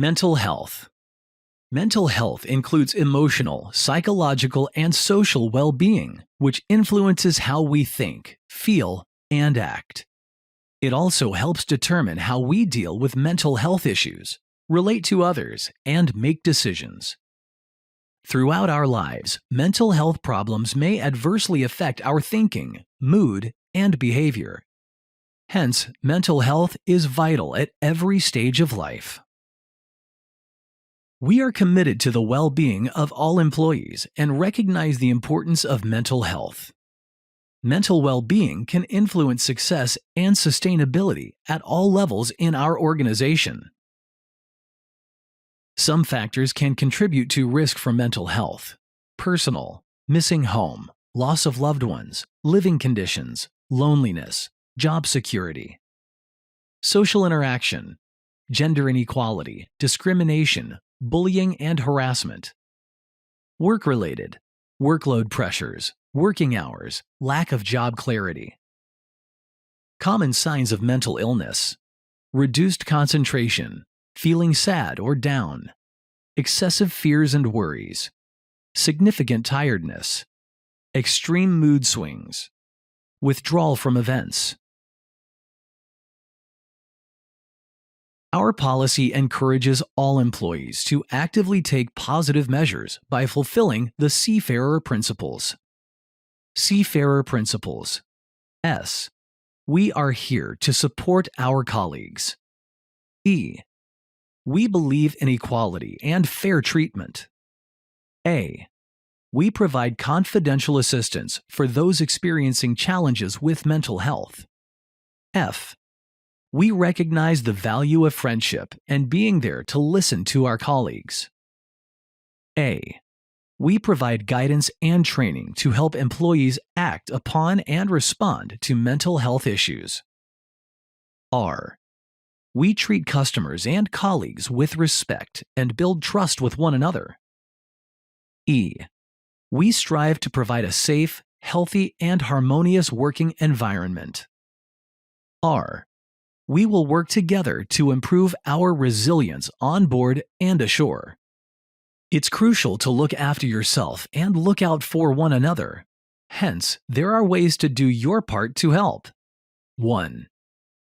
Mental health. Mental health includes emotional, psychological, and social well-being, which influences how we think, feel, and act. It also helps determine how we deal with mental health issues, relate to others, and make decisions. Throughout our lives, mental health problems may adversely affect our thinking, mood, and behavior. Hence, mental health is vital at every stage of life. We are committed to the well-being of all employees and recognize the importance of mental health. Mental well-being can influence success and sustainability at all levels in our organization. Some factors can contribute to risk for mental health: personal, missing home, loss of loved ones, living conditions, loneliness, job security. Social interaction, gender inequality, discrimination, bullying and harassment. Work-related, workload pressures, working hours, lack of job clarity. Common signs of mental illness: reduced concentration, feeling sad or down, excessive fears and worries, significant tiredness, extreme mood swings, withdrawal from events. Our policy encourages all employees to actively take positive measures by fulfilling the Seafarer Principles. Seafarer Principles. S. We are here to support our colleagues. E. We believe in equality and fair treatment. A. We provide confidential assistance for those experiencing challenges with mental health. F. We recognize the value of friendship and being there to listen to our colleagues. A. We provide guidance and training to help employees act upon and respond to mental health issues. R. We treat customers and colleagues with respect and build trust with one another. E. We strive to provide a safe, healthy, and harmonious working environment. R. We will work together to improve our resilience on board and ashore. It's crucial to look after yourself and look out for one another. Hence, there are ways to do your part to help. 1.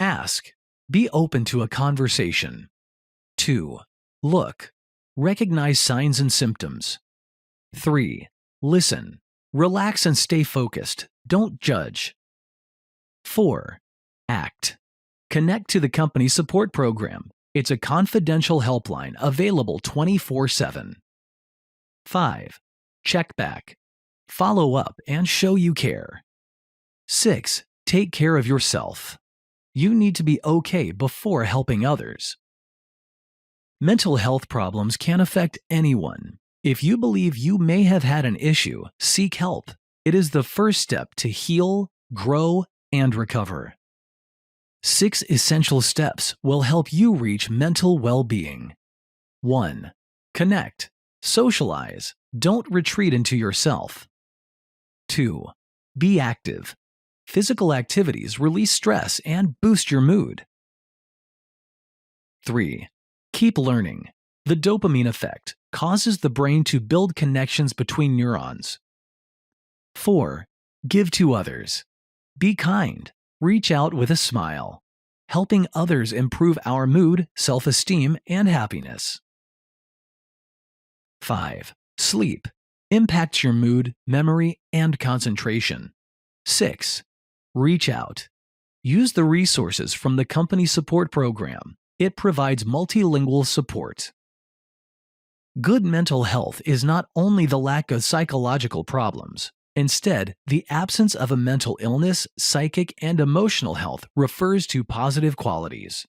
Ask. Be open to a conversation. 2. Look. Recognize signs and symptoms. 3. Listen. Relax and stay focused. Don't judge. 4. Act. Connect to the company support program. It's a confidential helpline available 24/7. 5. Check back. Follow up and show you care. 6. Take care of yourself. You need to be okay before helping others. Mental health problems can affect anyone. If you believe you may have had an issue, seek help. It is the first step to heal, grow, and recover. 6 essential steps will help you reach mental well-being. 1. Connect. Socialize. Don't retreat into yourself. 2. Be active. Physical activities release stress and boost your mood. 3. Keep learning. The dopamine effect causes the brain to build connections between neurons. 4. Give to others. Be kind. Reach out with a smile. Helping others improve our mood, self-esteem, and happiness. 5. Sleep. Impacts your mood, memory, and concentration. 6. Reach out. Use the resources from the company support program. It provides multilingual support. Good mental health is not only the lack of psychological problems. Instead, the absence of a mental illness, psychic, and emotional health refers to positive qualities.